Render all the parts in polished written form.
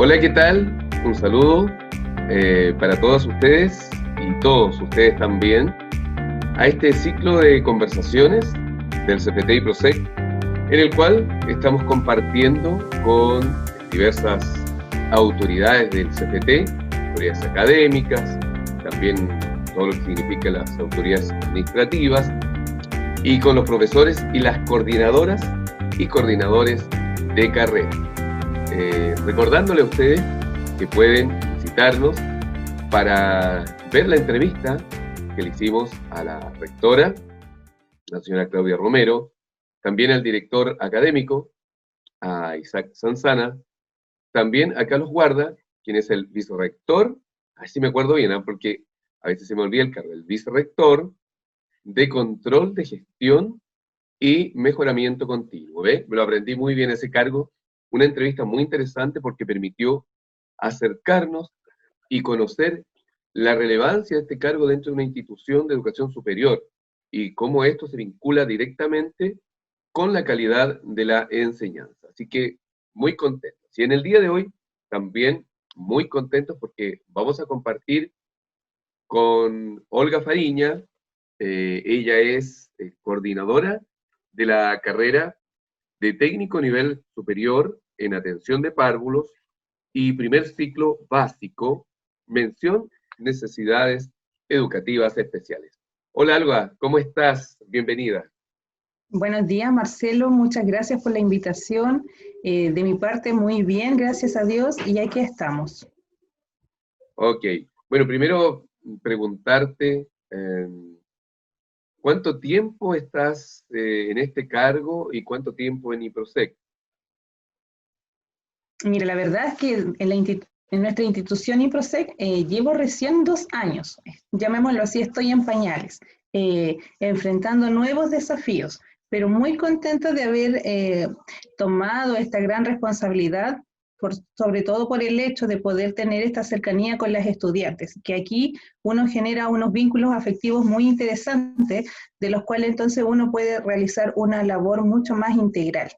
Hola, ¿qué tal? Un saludo para todas ustedes y todos ustedes también a este ciclo de conversaciones del CFT y PROSEC, en el cual estamos compartiendo con diversas autoridades del CFT, autoridades académicas, también todo lo que significa las autoridades administrativas, y con los profesores y las coordinadoras y coordinadores de carrera. Recordándole a ustedes que pueden visitarnos para ver la entrevista que le hicimos a la rectora, la señora Claudia Romero, también al director académico, a Isaac Sanzana, también a Carlos Guarda, quien es el vicerrector, así me acuerdo bien, porque a veces se me olvida el cargo, el vicerrector de control de gestión y mejoramiento continuo. ¿Ve? Me lo aprendí muy bien ese cargo. Una entrevista muy interesante porque permitió acercarnos y conocer la relevancia de este cargo dentro de una institución de educación superior y cómo esto se vincula directamente con la calidad de la enseñanza. Así que muy contentos. Y en el día de hoy también muy contentos porque vamos a compartir con Olga Fariña. Ella es coordinadora de la carrera de técnico nivel superior en atención de párvulos y primer ciclo básico, mención necesidades educativas especiales. Hola Alba, ¿cómo estás? Bienvenida. Buenos días, Marcelo. Muchas gracias por la invitación. De mi parte, muy bien, gracias a Dios, y aquí estamos. Ok, bueno, primero preguntarte, ¿cuánto tiempo estás en este cargo y cuánto tiempo en IPROSEC? Mira, la verdad es que en nuestra institución IPROSEC llevo recién 2 años, llamémoslo así, estoy en pañales, enfrentando nuevos desafíos, pero muy contenta de haber tomado esta gran responsabilidad, sobre todo por el hecho de poder tener esta cercanía con las estudiantes, que aquí uno genera unos vínculos afectivos muy interesantes, de los cuales entonces uno puede realizar una labor mucho más integral.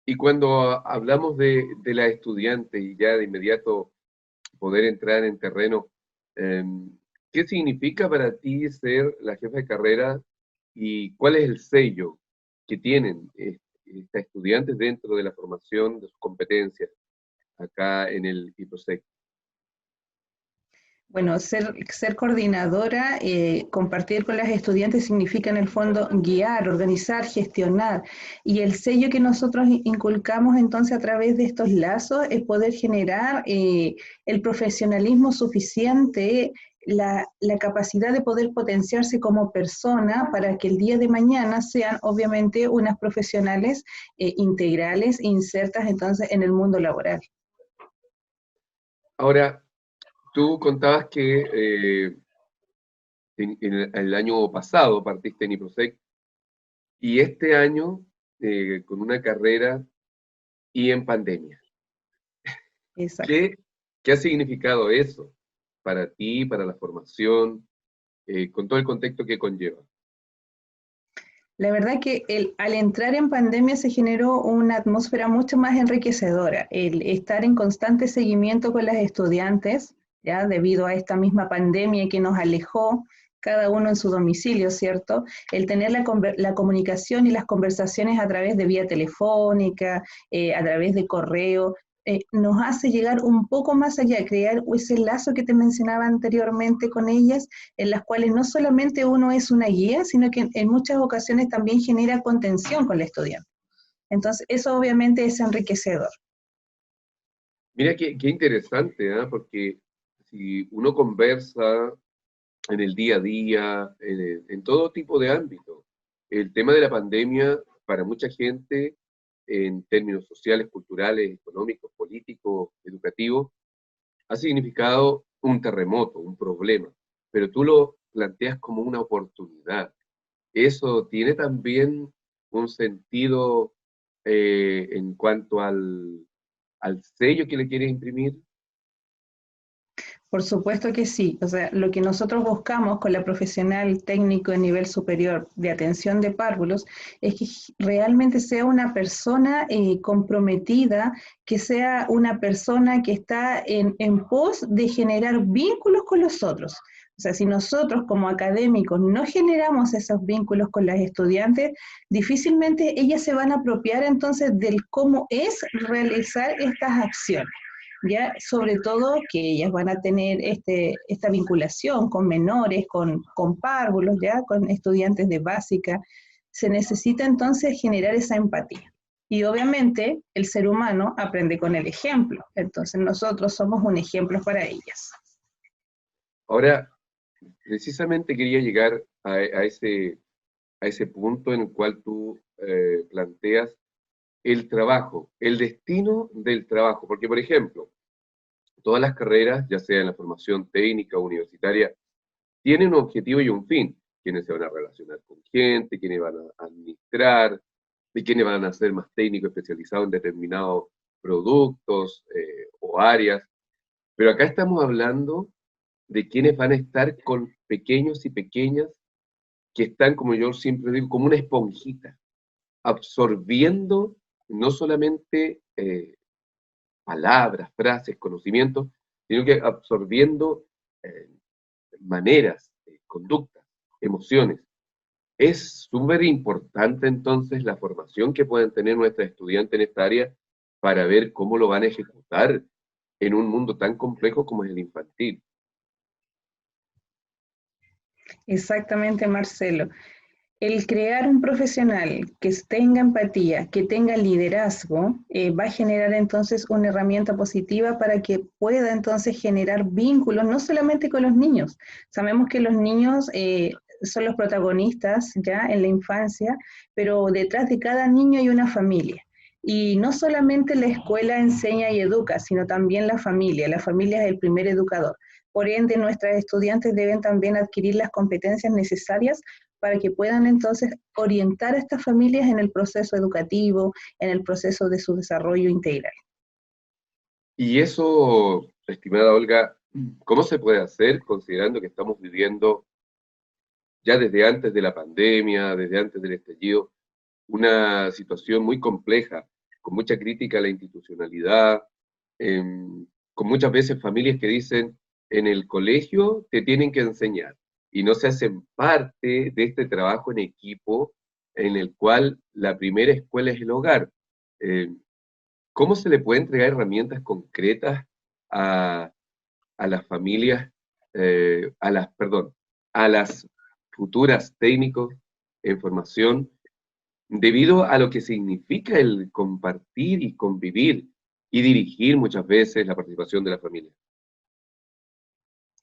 Y cuando hablamos de la estudiante y ya de inmediato poder entrar en terreno, eh, ¿qué significa para ti ser la jefa de carrera y cuál es el sello que tienen estas estudiantes dentro de la formación de sus competencias acá en el IPROSEC? Bueno, ser coordinadora, compartir con las estudiantes significa en el fondo guiar, organizar, gestionar. Y el sello que nosotros inculcamos entonces a través de estos lazos es poder generar el profesionalismo suficiente, la capacidad de poder potenciarse como persona para que el día de mañana sean obviamente unas profesionales integrales, insertas entonces en el mundo laboral. Ahora, tú contabas que en el año pasado partiste en IPROSEC y este año con una carrera y en pandemia. Exacto. ¿Qué ha significado eso para ti, para la formación, con todo el contexto que conlleva? La verdad que al entrar en pandemia se generó una atmósfera mucho más enriquecedora. El estar en constante seguimiento con las estudiantes, ya debido a esta misma pandemia que nos alejó, cada uno en su domicilio, ¿cierto? El tener la comunicación y las conversaciones a través de vía telefónica, a través de correo, nos hace llegar un poco más allá, crear ese lazo que te mencionaba anteriormente con ellas, en las cuales no solamente uno es una guía, sino que en muchas ocasiones también genera contención con el estudiante. Entonces, eso obviamente es enriquecedor. Mira qué interesante, ¿ah? Porque si uno conversa en el día a día, en todo tipo de ámbito, el tema de la pandemia para mucha gente, en términos sociales, culturales, económicos, políticos, educativos, ha significado un terremoto, un problema, pero tú lo planteas como una oportunidad. Eso tiene también un sentido en cuanto al sello que le quieres imprimir. Por supuesto que sí. O sea, lo que nosotros buscamos con la profesional técnico de nivel superior de atención de párvulos es que realmente sea una persona comprometida, que sea una persona que está en pos de generar vínculos con los otros. O sea, si nosotros como académicos no generamos esos vínculos con las estudiantes, difícilmente ellas se van a apropiar entonces del cómo es realizar estas acciones. Ya sobre todo que ellas van a tener esta vinculación con menores, con párvulos, ya con estudiantes de básica, se necesita entonces generar esa empatía. Y obviamente el ser humano aprende con el ejemplo, entonces nosotros somos un ejemplo para ellas. Ahora, precisamente quería llegar a ese punto en el cual tú planteas el trabajo, el destino del trabajo, porque por ejemplo, todas las carreras, ya sea en la formación técnica o universitaria, tienen un objetivo y un fin. Quienes se van a relacionar con gente, quienes van a administrar, y quienes van a ser más técnicos especializados en determinados productos o áreas. Pero acá estamos hablando de quienes van a estar con pequeños y pequeñas que están, como yo siempre digo, como una esponjita, absorbiendo no solamente palabras, frases, conocimientos, sino que absorbiendo eh, maneras, conductas, emociones. Es súper importante entonces la formación que pueden tener nuestros estudiantes en esta área para ver cómo lo van a ejecutar en un mundo tan complejo como es el infantil. Exactamente, Marcelo. El crear un profesional que tenga empatía, que tenga liderazgo, va a generar entonces una herramienta positiva para que pueda entonces generar vínculos, no solamente con los niños. Sabemos que los niños son los protagonistas ya en la infancia, pero detrás de cada niño hay una familia. Y no solamente la escuela enseña y educa, sino también la familia. La familia es el primer educador. Por ende, nuestras estudiantes deben también adquirir las competencias necesarias para que puedan entonces orientar a estas familias en el proceso educativo, en el proceso de su desarrollo integral. Y eso, estimada Olga, ¿cómo se puede hacer considerando que estamos viviendo ya desde antes de la pandemia, desde antes del estallido, una situación muy compleja, con mucha crítica a la institucionalidad, con muchas veces familias que dicen, en el colegio te tienen que enseñar y no se hacen parte de este trabajo en equipo en el cual la primera escuela es el hogar. Eh, ¿Cómo se le puede entregar herramientas concretas a, a las familias, perdón, a las futuras técnicos en formación debido a lo que significa el compartir y convivir y dirigir muchas veces la participación de la familia?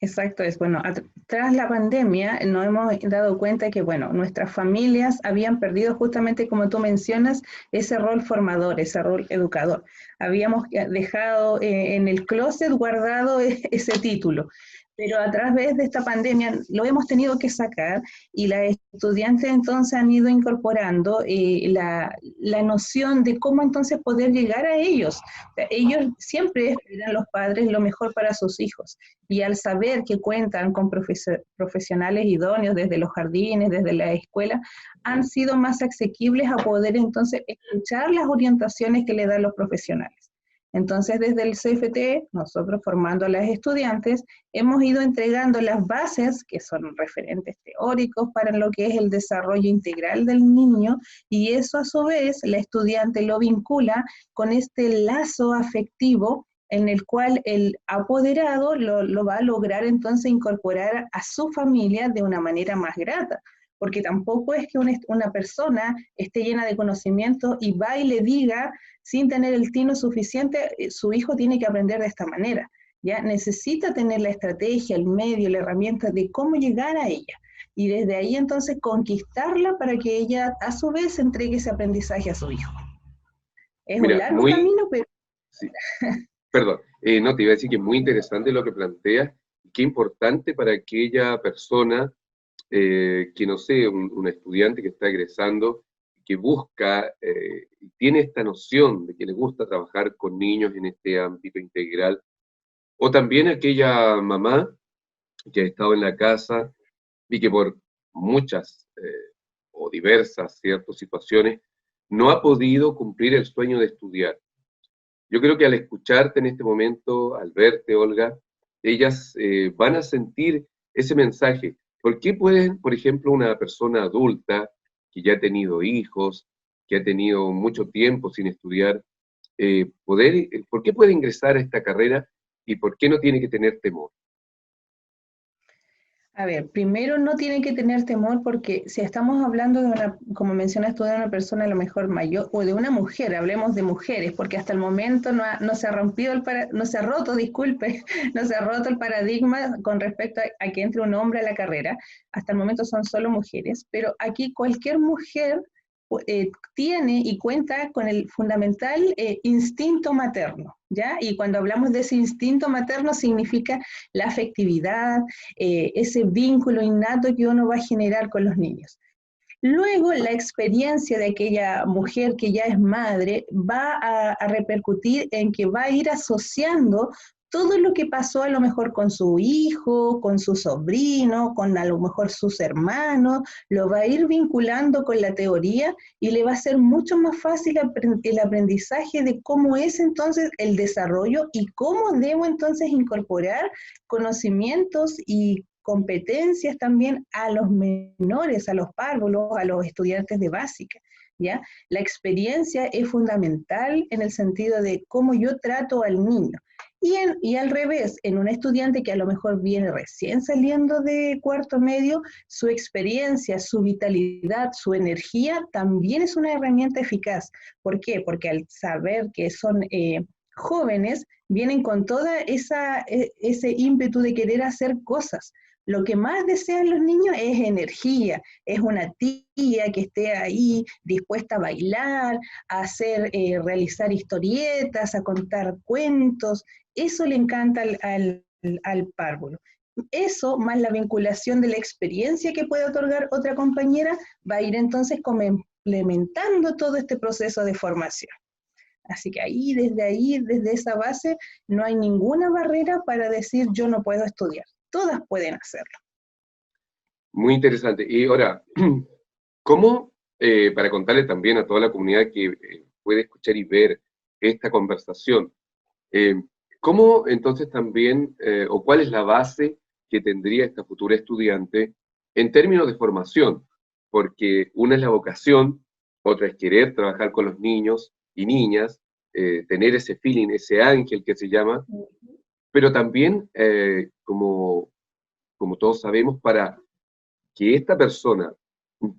Exacto, es bueno, tras la pandemia nos hemos dado cuenta que, bueno, nuestras familias habían perdido justamente, como tú mencionas, ese rol formador, ese rol educador. Habíamos dejado en el closet guardado ese título, pero a través de esta pandemia lo hemos tenido que sacar y las estudiantes entonces han ido incorporando la noción de cómo entonces poder llegar a ellos. O sea, ellos siempre esperan los padres lo mejor para sus hijos y al saber que cuentan con profesionales idóneos desde los jardines, desde la escuela, han sido más asequibles a poder entonces escuchar las orientaciones que le dan los profesionales. Entonces, desde el CFT, nosotros formando a las estudiantes, hemos ido entregando las bases, que son referentes teóricos para lo que es el desarrollo integral del niño, y eso a su vez la estudiante lo vincula con este lazo afectivo en el cual el apoderado lo va a lograr entonces incorporar a su familia de una manera más grata, porque tampoco es que una persona esté llena de conocimiento y va y le diga, sin tener el tino suficiente, su hijo tiene que aprender de esta manera, ¿ya? Necesita tener la estrategia, el medio, la herramienta de cómo llegar a ella, y desde ahí entonces conquistarla para que ella a su vez entregue ese aprendizaje a su hijo. Es un Mira, largo camino, pero sí, perdón, no, te iba a decir que es muy interesante lo que planteas, y qué importante para aquella persona que no sé, un estudiante que está egresando, que busca y tiene esta noción de que le gusta trabajar con niños en este ámbito integral, O también aquella mamá que ha estado en la casa y que por muchas o diversas ciertas situaciones no ha podido cumplir el sueño de estudiar. Yo creo que al escucharte en este momento, al verte, Olga, ellas van a sentir ese mensaje. ¿Por qué pueden, por ejemplo, una persona adulta que ya ha tenido hijos, que ha tenido mucho tiempo sin estudiar, por qué puede ingresar a esta carrera y por qué no tiene que tener temor? A ver, primero no tiene que tener temor porque si estamos hablando de una, como mencionas tú, de una persona a lo mejor mayor o de una mujer, hablemos de mujeres, porque hasta el momento no se ha rompido no se ha roto, disculpe, no se ha roto el paradigma con respecto a que entre un hombre a la carrera. Hasta el momento son solo mujeres, pero aquí cualquier mujer tiene y cuenta con el fundamental instinto materno, ¿ya? Y cuando hablamos de ese instinto materno significa la afectividad, ese vínculo innato que uno va a generar con los niños. Luego, la experiencia de aquella mujer que ya es madre va a repercutir en que va a ir asociando todo lo que pasó a lo mejor con su hijo, con su sobrino, con a lo mejor sus hermanos, lo va a ir vinculando con la teoría y le va a ser mucho más fácil el aprendizaje de cómo es entonces el desarrollo y cómo debo entonces incorporar conocimientos y competencias también a los menores, a los párvulos, a los estudiantes de básica, ¿ya? La experiencia es fundamental en el sentido de cómo yo trato al niño. Y al revés, en un estudiante que a lo mejor viene recién saliendo de cuarto medio, su experiencia, su vitalidad, su energía también es una herramienta eficaz. ¿Por qué? Porque al saber que son jóvenes, vienen con toda ese ímpetu de querer hacer cosas. Lo que más desean los niños es energía, es una tía que esté ahí dispuesta a bailar, a hacer, realizar historietas, a contar cuentos. Eso le encanta al párvulo. Eso, más la vinculación de la experiencia que puede otorgar otra compañera, va a ir entonces complementando todo este proceso de formación. Así que ahí, desde esa base, no hay ninguna barrera para decir yo no puedo estudiar. Todas pueden hacerlo. Muy interesante. Y ahora, ¿cómo, para contarle también a toda la comunidad que puede escuchar y ver esta conversación, eh, cómo entonces también, o cuál es la base que tendría esta futura estudiante en términos de formación? Porque una es la vocación, otra es querer trabajar con los niños y niñas, tener ese feeling, ese ángel que se llama, pero también, como todos sabemos, para que esta persona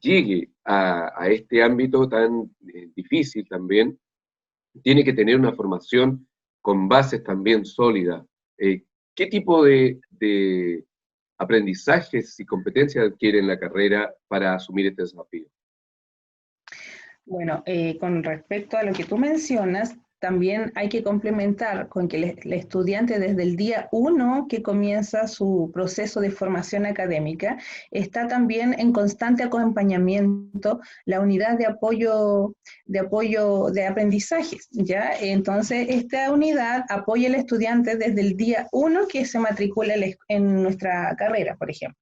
llegue a este ámbito tan difícil también, tiene que tener una formación con bases también sólidas. ¿Qué tipo de aprendizajes y competencias adquiere en la carrera para asumir este desafío? Bueno, con respecto a lo que tú mencionas, también hay que complementar con que el estudiante desde el día 1 que comienza su proceso de formación académica, está también en constante acompañamiento la unidad de aprendizajes, ¿ya? Entonces, esta unidad apoya al estudiante desde el día 1 que se matricula en nuestra carrera, por ejemplo.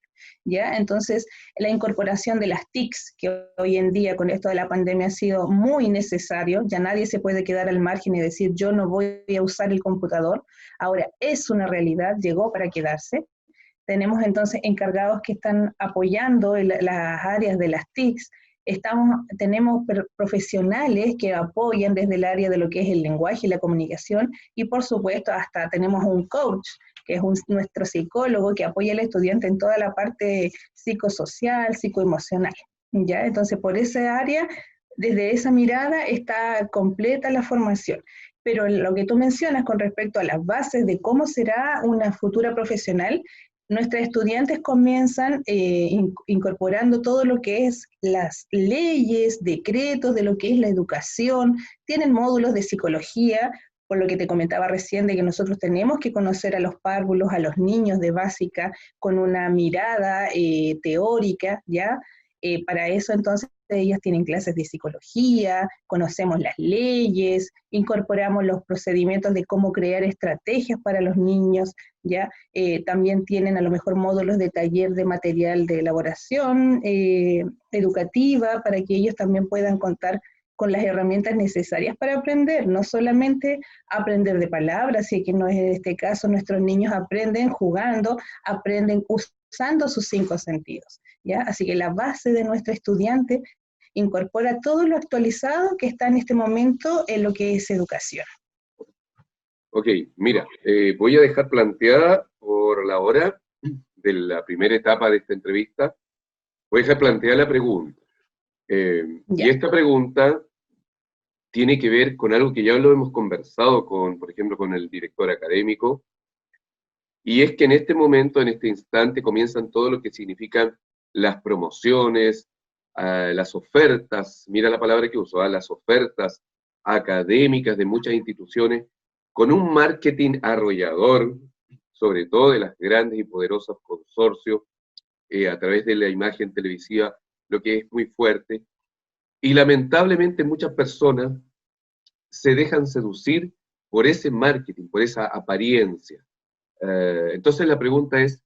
¿Ya? Entonces, la incorporación de las TICs, que hoy en día con esto de la pandemia ha sido muy necesario, ya nadie se puede quedar al margen y decir yo no voy a usar el computador, ahora es una realidad, llegó para quedarse. Tenemos entonces encargados que están apoyando las áreas de las TICs, tenemos profesionales que apoyan desde el área de lo que es el lenguaje y la comunicación, y por supuesto hasta tenemos un coach, que es nuestro psicólogo que apoya al estudiante en toda la parte psicosocial, psicoemocional, ¿ya? Entonces, por esa área, desde esa mirada está completa la formación. Pero lo que tú mencionas con respecto a las bases de cómo será una futura profesional, nuestros estudiantes comienzan incorporando todo lo que es las leyes, decretos de lo que es la educación, tienen módulos de psicología, por lo que te comentaba recién de que nosotros tenemos que conocer a los párvulos, a los niños de básica, con una mirada teórica, ¿ya? Para eso entonces ellas tienen clases de psicología, conocemos las leyes, incorporamos los procedimientos de cómo crear estrategias para los niños, ¿ya? También tienen a lo mejor módulos de taller de material de elaboración educativa para que ellos también puedan contar con las herramientas necesarias para aprender, no solamente aprender de palabras, y que no es en este caso, nuestros niños aprenden jugando, aprenden usando sus 5 sentidos, ¿ya? Así que la base de nuestro estudiante incorpora todo lo actualizado que está en este momento en lo que es educación. Ok, mira, voy a dejar planteada por la hora de la primera etapa de esta entrevista, voy a dejar planteada la pregunta. Y esta pregunta tiene que ver con algo que ya lo hemos conversado con, por ejemplo, con el director académico, y es que en este momento, en este instante, comienzan todo lo que significan las promociones, las ofertas, mira la palabra que uso, las ofertas académicas de muchas instituciones, con un marketing arrollador, sobre todo de las grandes y poderosos consorcios, a través de la imagen televisiva, lo que es muy fuerte. Y lamentablemente muchas personas se dejan seducir por ese marketing, por esa apariencia. Entonces la pregunta es,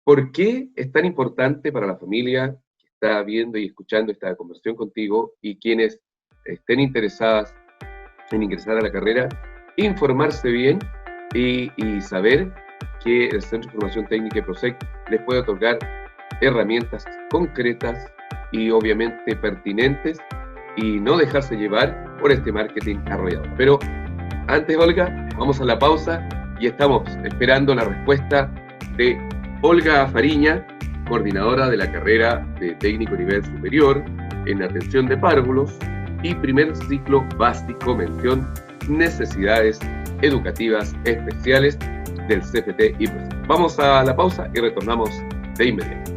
¿por qué es tan importante para la familia que está viendo y escuchando esta conversación contigo y quienes estén interesadas en ingresar a la carrera, informarse bien y saber que el Centro de Formación Técnica y PROSEC les puede otorgar herramientas concretas y obviamente pertinentes y no dejarse llevar por este marketing arrollador? Pero antes, Olga, vamos a la pausa y estamos esperando la respuesta de Olga Fariña, coordinadora de la carrera de técnico nivel superior en atención de párvulos y primer ciclo básico mención necesidades educativas especiales del CFT y PROSEC. Vamos a la pausa y retornamos de inmediato.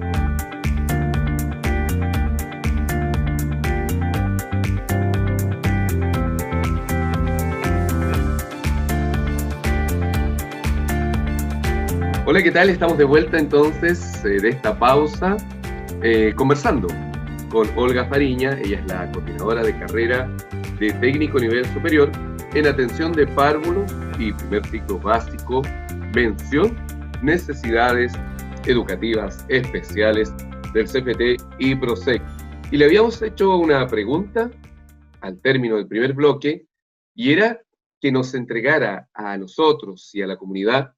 Hola, ¿qué tal? Estamos de vuelta entonces de esta pausa conversando con Olga Fariña. Ella es la coordinadora de carrera de técnico nivel superior en atención de párvulos y primer ciclo básico, mención necesidades educativas especiales del CFT y PROSEC. Y le habíamos hecho una pregunta al término del primer bloque y era que nos entregara a nosotros y a la comunidad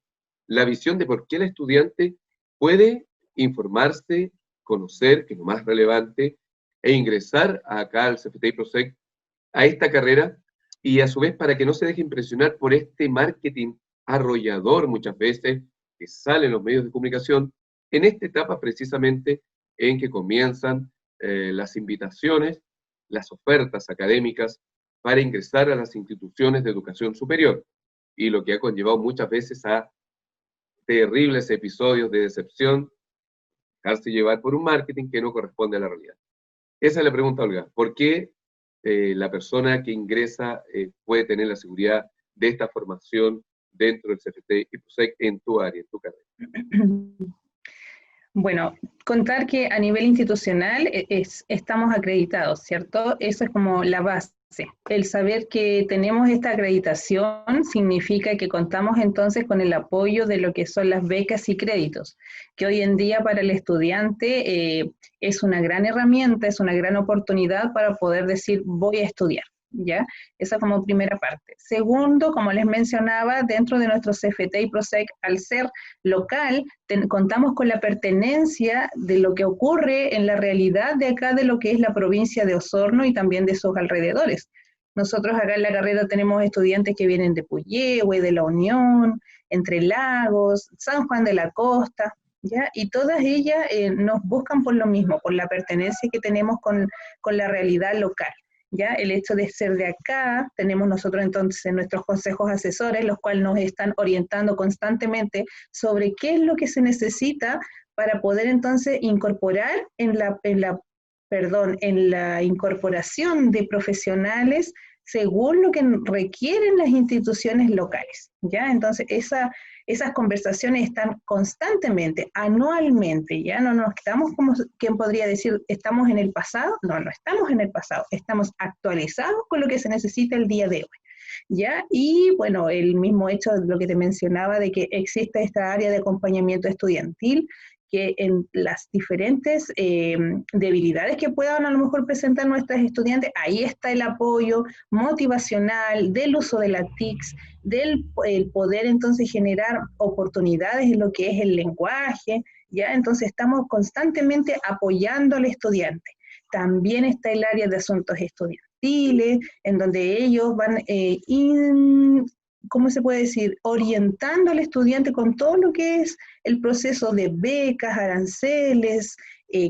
la visión de por qué el estudiante puede informarse, conocer, que es lo más relevante, e ingresar acá al CFT y PROSEC a esta carrera, y a su vez para que no se deje impresionar por este marketing arrollador muchas veces que sale en los medios de comunicación, en esta etapa precisamente en que comienzan las invitaciones, las ofertas académicas para ingresar a las instituciones de educación superior, y lo que ha conllevado muchas veces a terribles episodios de decepción, dejarse llevar por un marketing que no corresponde a la realidad. Esa es la pregunta, Olga. ¿Por qué la persona que ingresa puede tener la seguridad de esta formación dentro del CFT y PROSEC en tu área, en tu carrera? Bueno, contar que a nivel institucional estamos acreditados, ¿cierto? Eso es como la base. El saber que tenemos esta acreditación significa que contamos entonces con el apoyo de lo que son las becas y créditos, que hoy en día para el estudiante es una gran herramienta, es una gran oportunidad para poder decir voy a estudiar, ¿ya? Esa como primera parte. Segundo, como les mencionaba, dentro de nuestro CFT y PROSEC, al ser local, contamos con la pertenencia de lo que ocurre en la realidad de acá, de lo que es la provincia de Osorno y también de sus alrededores. Nosotros acá en la carrera tenemos estudiantes que vienen de Puyehue, de La Unión, Entre Lagos, San Juan de la Costa, ¿ya? Y todas ellas nos buscan por lo mismo, por la pertenencia que tenemos con la realidad local. ¿Ya? El hecho de ser de acá, tenemos nosotros entonces nuestros consejos asesores, los cuales nos están orientando constantemente sobre qué es lo que se necesita para poder entonces incorporar en la incorporación de profesionales según lo que requieren las instituciones locales, ¿ya? Entonces esas conversaciones están constantemente, anualmente, ya no nos quedamos como quien podría decir, estamos en el pasado, no, no estamos en el pasado, estamos actualizados con lo que se necesita el día de hoy. ¿Ya? Y bueno, el mismo hecho de lo que te mencionaba de que existe esta área de acompañamiento estudiantil, que en las diferentes debilidades que puedan a lo mejor presentar nuestras estudiantes, ahí está el apoyo motivacional del uso de las TICs, del el poder entonces generar oportunidades en lo que es el lenguaje, ¿ya? Entonces estamos constantemente apoyando al estudiante. También está el área de asuntos estudiantiles, en donde ellos van, ¿cómo se puede decir?, orientando al estudiante con todo lo que es el proceso de becas, aranceles,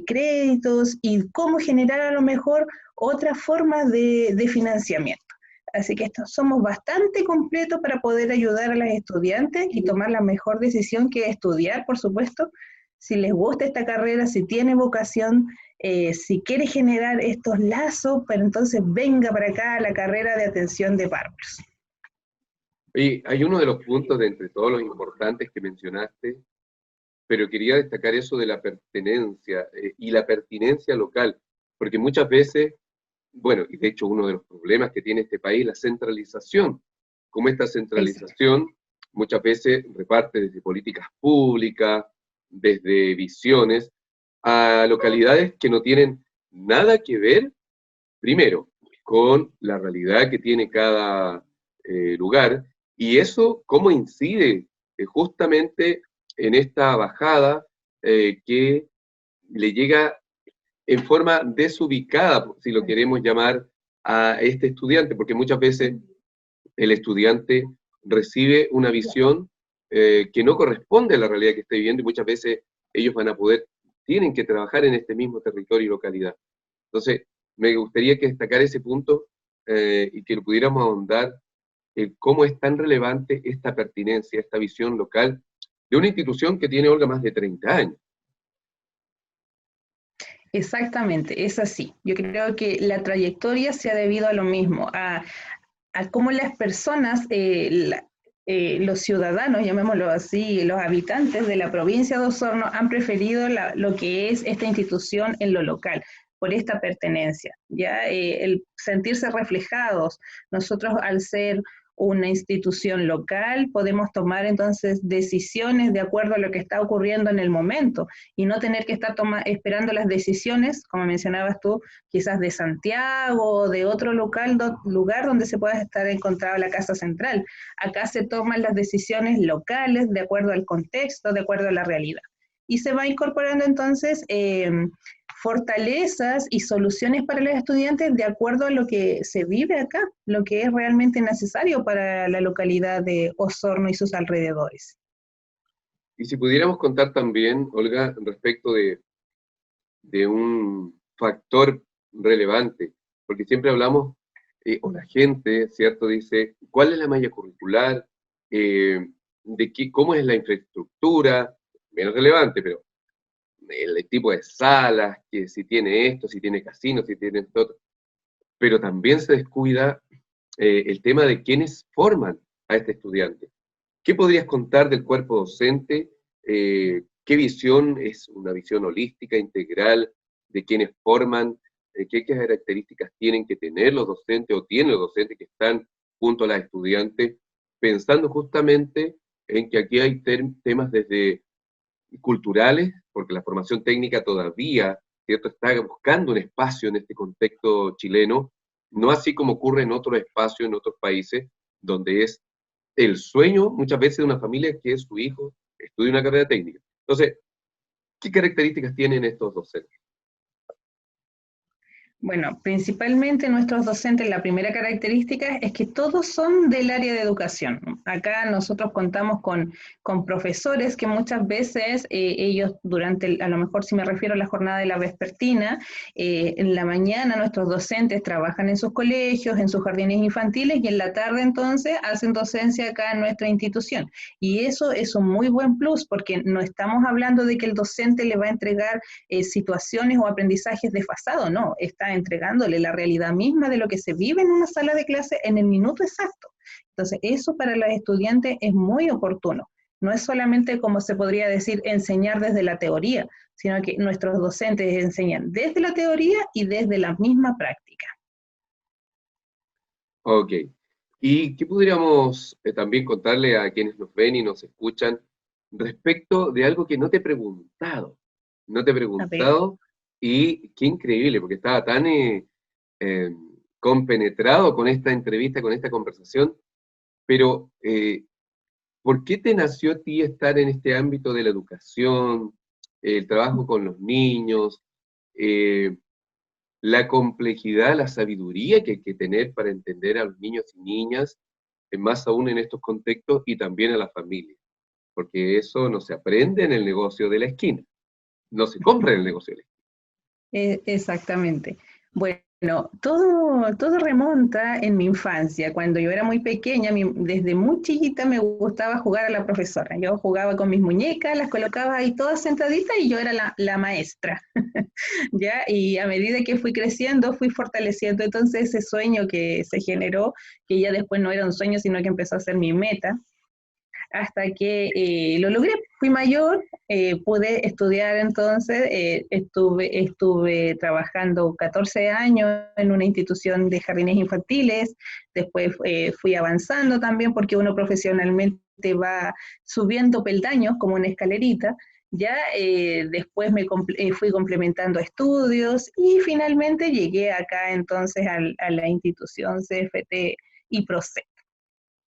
créditos y cómo generar a lo mejor otras formas de financiamiento. Así que somos bastante completos para poder ayudar a las estudiantes y tomar la mejor decisión, que es estudiar, por supuesto, si les gusta esta carrera, si tiene vocación, si quiere generar estos lazos, pero entonces venga para acá a la carrera de atención de párvulos. Y hay uno de los puntos de entre todos los importantes que mencionaste, pero quería destacar eso de la pertenencia y la pertinencia local, porque muchas veces, bueno, y de hecho uno de los problemas que tiene este país, la centralización, como esta centralización muchas veces reparte desde políticas públicas, desde visiones, a localidades que no tienen nada que ver, primero, con la realidad que tiene cada lugar, y eso cómo incide justamente en esta bajada que le llega en forma desubicada, si lo queremos llamar, a este estudiante, porque muchas veces el estudiante recibe una visión que no corresponde a la realidad que está viviendo, y muchas veces ellos tienen que trabajar en este mismo territorio y localidad. Entonces, me gustaría que destacar ese punto y que lo pudiéramos ahondar cómo es tan relevante esta pertinencia, esta visión local de una institución que tiene, Olga, más de 30 años. Exactamente, es así. Yo creo que la trayectoria se ha debido a lo mismo, a cómo las personas, los ciudadanos, llamémoslo así, los habitantes de la provincia de Osorno han preferido lo que es esta institución en lo local, por esta pertenencia, ¿ya? El sentirse reflejados. Nosotros, al ser una institución local, podemos tomar entonces decisiones de acuerdo a lo que está ocurriendo en el momento y no tener que estar esperando las decisiones, como mencionabas tú, quizás de Santiago o de otro lugar donde se pueda estar encontrada la casa central. Acá se toman las decisiones locales de acuerdo al contexto, de acuerdo a la realidad. Y se va incorporando entonces fortalezas y soluciones para los estudiantes de acuerdo a lo que se vive acá, lo que es realmente necesario para la localidad de Osorno y sus alrededores. Y si pudiéramos contar también, Olga, respecto de un factor relevante, porque siempre hablamos, o la gente, ¿cierto?, dice, ¿cuál es la malla curricular? ¿Cómo es la infraestructura? Menos relevante, pero el tipo de salas, que si tiene esto, si tiene casinos, si tiene esto otro. Pero también se descuida el tema de quiénes forman a este estudiante. ¿Qué podrías contar del cuerpo docente? ¿Qué visión es una visión holística, integral, de quiénes forman? ¿Qué características tienen que tener los docentes o tienen los docentes que están junto a las estudiantes? Pensando justamente en que aquí hay temas desde culturales, porque la formación técnica todavía, ¿cierto?, está buscando un espacio en este contexto chileno, no así como ocurre en otros espacios, en otros países, donde es el sueño muchas veces de una familia que su hijo estudie una carrera técnica. Entonces, ¿qué características tienen estos docentes? Bueno, principalmente nuestros docentes, la primera característica es que todos son del área de educación. Acá nosotros contamos con profesores que muchas veces ellos durante, a lo mejor si me refiero a la jornada de la vespertina, en la mañana nuestros docentes trabajan en sus colegios, en sus jardines infantiles y en la tarde entonces hacen docencia acá en nuestra institución. Y eso es un muy buen plus porque no estamos hablando de que el docente le va a entregar situaciones o aprendizajes desfasados, no, está entregándole la realidad misma de lo que se vive en una sala de clase en el minuto exacto. Entonces, eso para los estudiantes es muy oportuno. No es solamente, como se podría decir, enseñar desde la teoría, sino que nuestros docentes enseñan desde la teoría y desde la misma práctica. Ok. ¿Y qué podríamos también contarle a quienes nos ven y nos escuchan respecto de algo que no te he preguntado? No te he A ver, preguntado y qué increíble, porque estaba tan eh, compenetrado con esta entrevista, con esta conversación, pero ¿por qué te nació a ti estar en este ámbito de la educación, el trabajo con los niños, eh, la complejidad, la sabiduría que hay que tener para entender a los niños y niñas, más aún en estos contextos, y también a la familia? Porque eso no se aprende en el negocio de la esquina, no se compra en el negocio de la esquina. exactamente. Bueno, todo remonta en mi infancia. Cuando yo era muy pequeña, desde muy chiquita me gustaba jugar a la profesora. Yo jugaba con mis muñecas, las colocaba ahí todas sentaditas y yo era la maestra. ¿Ya? Y a medida que fui creciendo, fui fortaleciendo entonces ese sueño que se generó, que ya después no era un sueño, sino que empezó a ser mi meta, hasta que lo logré. Fui mayor, pude estudiar entonces, estuve trabajando 14 años en una institución de jardines infantiles, después fui avanzando también porque uno profesionalmente va subiendo peldaños como una escalerita, ya después fui complementando estudios y finalmente llegué acá entonces a la institución CFT y PROCE,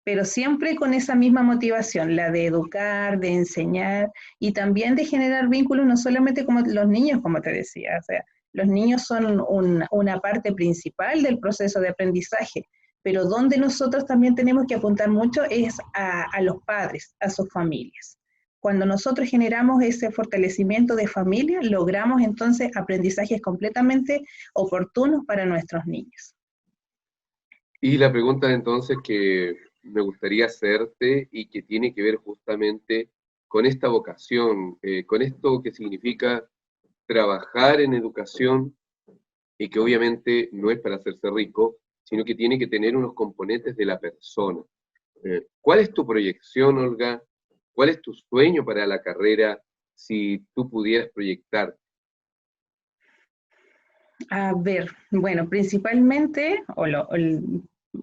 pero siempre con esa misma motivación, la de educar, de enseñar y también de generar vínculos, no solamente como los niños, como te decía, o sea, los niños son una parte principal del proceso de aprendizaje, pero donde nosotros también tenemos que apuntar mucho es a los padres, a sus familias. Cuando nosotros generamos ese fortalecimiento de familia, logramos entonces aprendizajes completamente oportunos para nuestros niños. Y la pregunta entonces que me gustaría hacerte y que tiene que ver justamente con esta vocación, con esto que significa trabajar en educación y que obviamente no es para hacerse rico, sino que tiene que tener unos componentes de la persona. ¿Cuál es tu proyección, Olga? ¿Cuál es tu sueño para la carrera si tú pudieras proyectar? A ver, bueno, principalmente,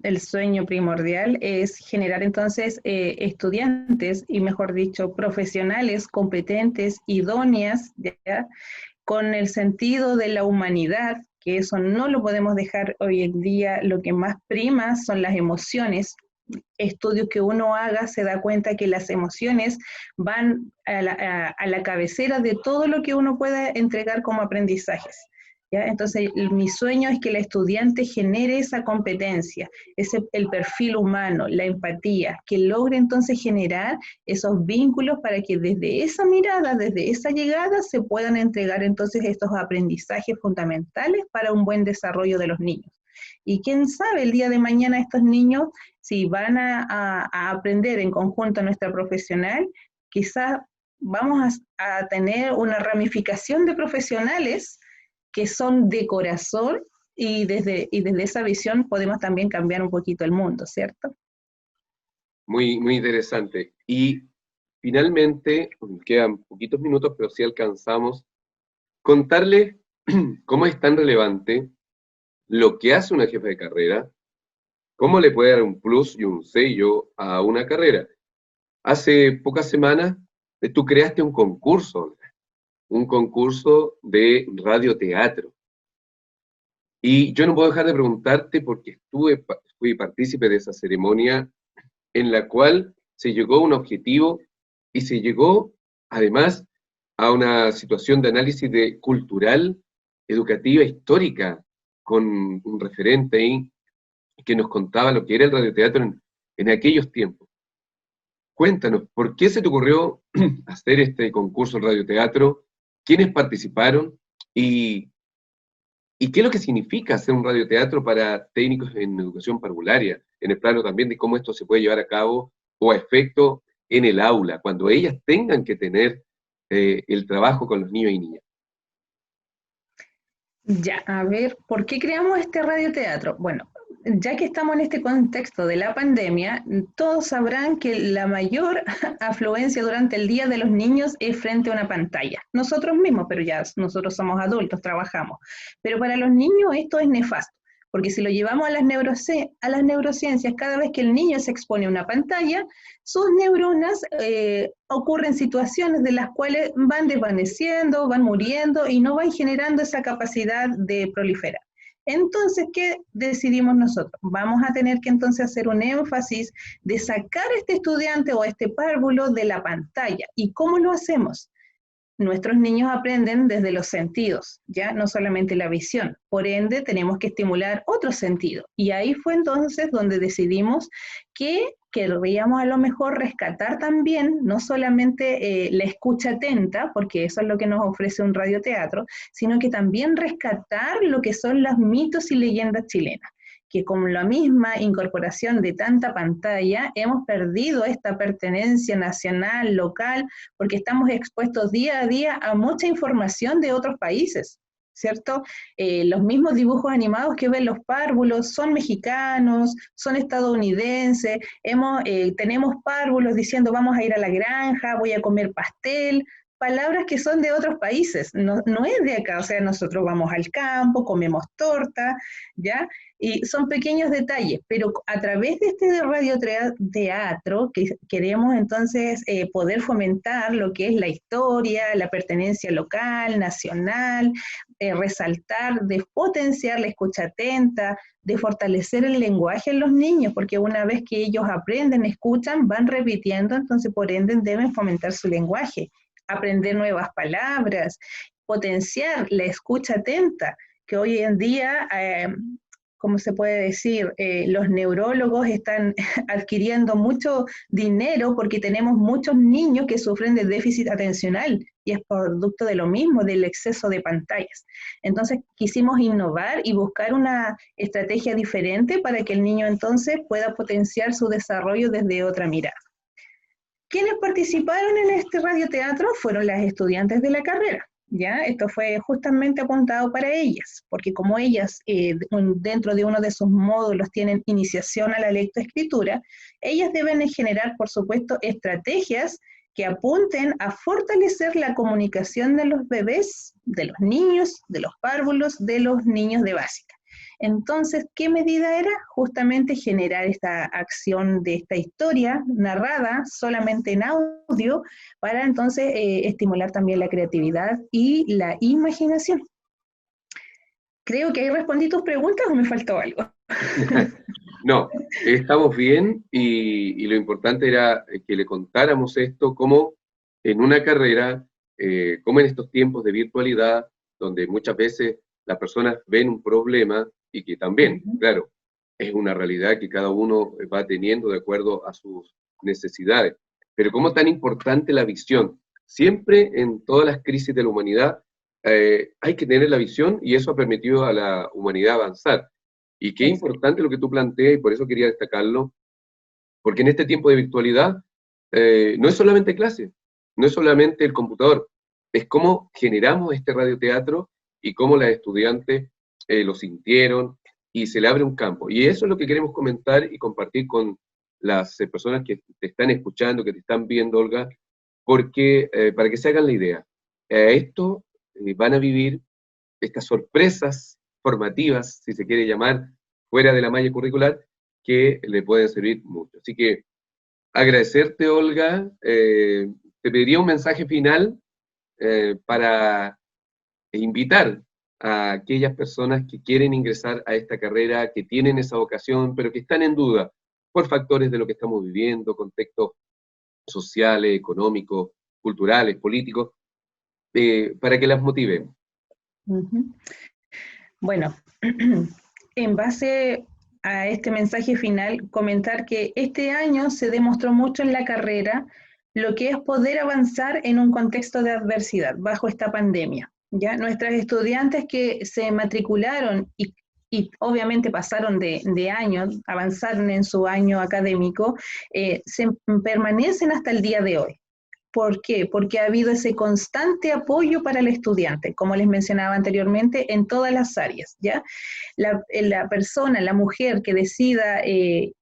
el sueño primordial es generar entonces estudiantes y, mejor dicho, profesionales competentes, idóneas, ¿ya? Con el sentido de la humanidad, que eso no lo podemos dejar hoy en día. Lo que más prima son las emociones. Estudios que uno haga se da cuenta que las emociones van a la cabecera de todo lo que uno pueda entregar como aprendizajes. ¿Ya? Entonces, mi sueño es que el estudiante genere esa competencia, el perfil humano, la empatía, que logre entonces generar esos vínculos para que desde esa mirada, desde esa llegada, se puedan entregar entonces estos aprendizajes fundamentales para un buen desarrollo de los niños. Y quién sabe, el día de mañana estos niños, si van a aprender en conjunto a nuestra profesional, quizás vamos a tener una ramificación de profesionales que son de corazón y desde esa visión podemos también cambiar un poquito el mundo, ¿cierto? Muy, muy interesante. Y finalmente, quedan poquitos minutos, pero sí alcanzamos contarle cómo es tan relevante lo que hace una jefa de carrera, cómo le puede dar un plus y un sello a una carrera. Hace pocas semanas tú creaste un concurso, Olga, un concurso de radioteatro. Y yo no puedo dejar de preguntarte porque fui partícipe de esa ceremonia en la cual se llegó a un objetivo y se llegó además a una situación de análisis cultural, educativa, histórica, con un referente ahí que nos contaba lo que era el radioteatro en aquellos tiempos. Cuéntanos, ¿por qué se te ocurrió hacer este concurso de radioteatro? ¿Quiénes participaron? ¿Y, y qué es lo que significa hacer un radioteatro para técnicos en educación parvularia? En el plano también de cómo esto se puede llevar a cabo o a efecto en el aula, cuando ellas tengan que tener el trabajo con los niños y niñas. Ya, a ver, ¿por qué creamos este radioteatro? Bueno, ya que estamos en este contexto de la pandemia, todos sabrán que la mayor afluencia durante el día de los niños es frente a una pantalla. Nosotros mismos, pero ya nosotros somos adultos, trabajamos. Pero para los niños esto es nefasto, porque si lo llevamos a las neurociencias, cada vez que el niño se expone a una pantalla, sus neuronas ocurren situaciones de las cuales van desvaneciendo, van muriendo y no van generando esa capacidad de proliferar. Entonces, ¿qué decidimos nosotros? Vamos a tener que entonces hacer un énfasis de sacar a este estudiante o a este párvulo de la pantalla. ¿Y cómo lo hacemos? Nuestros niños aprenden desde los sentidos, ya no solamente la visión. Por ende, tenemos que estimular otros sentidos. Y ahí fue entonces donde decidimos que querríamos a lo mejor rescatar también, no solamente la escucha atenta, porque eso es lo que nos ofrece un radioteatro, sino que también rescatar lo que son los mitos y leyendas chilenas, que con la misma incorporación de tanta pantalla hemos perdido esta pertenencia nacional, local, porque estamos expuestos día a día a mucha información de otros países, ¿cierto? Los mismos dibujos animados que ven los párvulos son mexicanos, son estadounidenses, tenemos párvulos diciendo vamos a ir a la granja, voy a comer pastel, palabras que son de otros países, no es de acá, o sea, nosotros vamos al campo, comemos torta, ¿ya? Y son pequeños detalles, pero a través de este radioteatro que queremos entonces poder fomentar lo que es la historia, la pertenencia local, nacional, resaltar, de potenciar la escucha atenta, de fortalecer el lenguaje en los niños, porque una vez que ellos aprenden, escuchan, van repitiendo, entonces por ende deben fomentar su lenguaje, aprender nuevas palabras, potenciar la escucha atenta, que hoy en día, ¿cómo se puede decir? Los neurólogos están adquiriendo mucho dinero porque tenemos muchos niños que sufren de déficit atencional y es producto de lo mismo, del exceso de pantallas. Entonces quisimos innovar y buscar una estrategia diferente para que el niño entonces pueda potenciar su desarrollo desde otra mirada. ¿Quiénes participaron en este radioteatro? Fueron las estudiantes de la carrera, ¿ya? Esto fue justamente apuntado para ellas, porque como ellas dentro de uno de sus módulos tienen iniciación a la lectoescritura, ellas deben generar, por supuesto, estrategias que apunten a fortalecer la comunicación de los bebés, de los niños, de los párvulos, de los niños de básica. Entonces, ¿qué medida era? Justamente generar esta acción de esta historia narrada solamente en audio para entonces estimular también la creatividad y la imaginación. Creo que ahí respondí tus preguntas o me faltó algo. No, estamos bien y lo importante era que le contáramos esto como en una carrera, como en estos tiempos de virtualidad, donde muchas veces las personas ven un problema y que también, claro, es una realidad que cada uno va teniendo de acuerdo a sus necesidades. Pero cómo tan importante la visión. Siempre en todas las crisis de la humanidad hay que tener la visión y eso ha permitido a la humanidad avanzar. Y qué importante lo que tú planteas y por eso quería destacarlo, porque en este tiempo de virtualidad no es solamente clase, no es solamente el computador, es cómo generamos este radioteatro y cómo las estudiantes lo sintieron y se le abre un campo. Y eso es lo que queremos comentar y compartir con las personas que te están escuchando, que te están viendo, Olga, porque para que se hagan la idea, esto van a vivir estas sorpresas formativas, si se quiere llamar, fuera de la malla curricular, que le pueden servir mucho. Así que agradecerte, Olga, te pediría un mensaje final para invitar a aquellas personas que quieren ingresar a esta carrera, que tienen esa vocación, pero que están en duda por factores de lo que estamos viviendo, contextos sociales, económicos, culturales, políticos, para que las motivemos. Bueno, en base a este mensaje final, comentar que este año se demostró mucho en la carrera lo que es poder avanzar en un contexto de adversidad bajo esta pandemia. ¿Ya? Nuestras estudiantes que se matricularon y obviamente pasaron de años, avanzaron en su año académico, se permanecen hasta el día de hoy. ¿Por qué? Porque ha habido ese constante apoyo para el estudiante, como les mencionaba anteriormente, en todas las áreas, ¿ya? La persona, la mujer que decida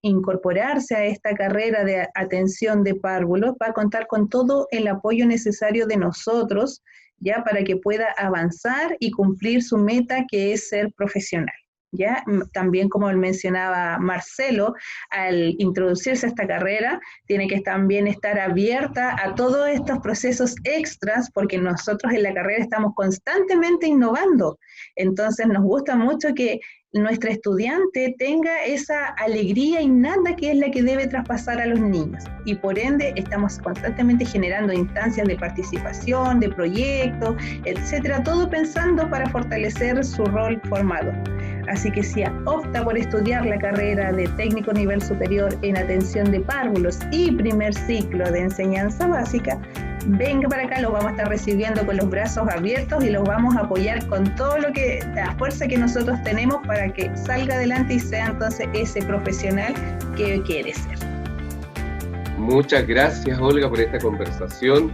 incorporarse a esta carrera de atención de párvulos va a contar con todo el apoyo necesario de nosotros, ¿ya? Para que pueda avanzar y cumplir su meta, que es ser profesional. ¿Ya? También, como mencionaba Marcelo, al introducirse a esta carrera, tiene que también estar abierta a todos estos procesos extras, porque nosotros en la carrera estamos constantemente innovando. Entonces nos gusta mucho que nuestra estudiante tenga esa alegría innata que es la que debe traspasar a los niños. Y por ende estamos constantemente generando instancias de participación, de proyectos, etcétera, todo pensando para fortalecer su rol formado. Así que si opta por estudiar la carrera de técnico nivel superior en atención de párvulos y primer ciclo de enseñanza básica, venga para acá, los vamos a estar recibiendo con los brazos abiertos y los vamos a apoyar con todo la fuerza que nosotros tenemos para que salga adelante y sea entonces ese profesional que quiere ser. Muchas gracias, Olga, por esta conversación.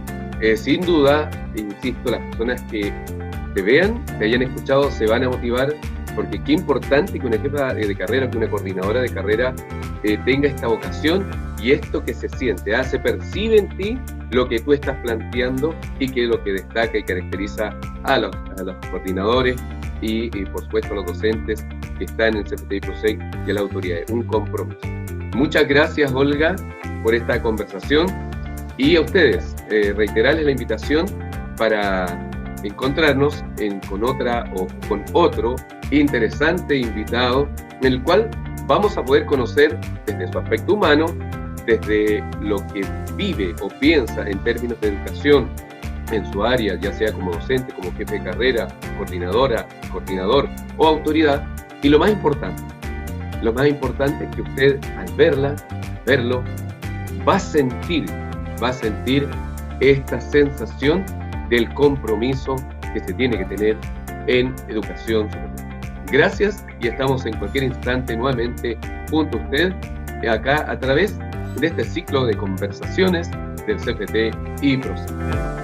Sin duda, insisto, las personas que te vean, te hayan escuchado, se van a motivar, porque qué importante que una jefa de carrera, que una coordinadora de carrera tenga esta vocación y esto que se siente, se percibe en ti lo que tú estás planteando y que es lo que destaca y caracteriza a los coordinadores y por supuesto a los docentes que están en el CFT y PROSEC y a las autoridades. Un compromiso. Muchas gracias, Olga, por esta conversación, y a ustedes reiterarles la invitación para encontrarnos con otra o con otro interesante invitado, en el cual vamos a poder conocer desde su aspecto humano, desde lo que vive o piensa en términos de educación en su área, ya sea como docente, como jefe de carrera, coordinadora, coordinador o autoridad. Y lo más importante es que usted al verlo, va a sentir esta sensación del compromiso que se tiene que tener en educación superior. Gracias, y estamos en cualquier instante nuevamente junto a usted, acá a través de este ciclo de conversaciones del CFT y PROSEC.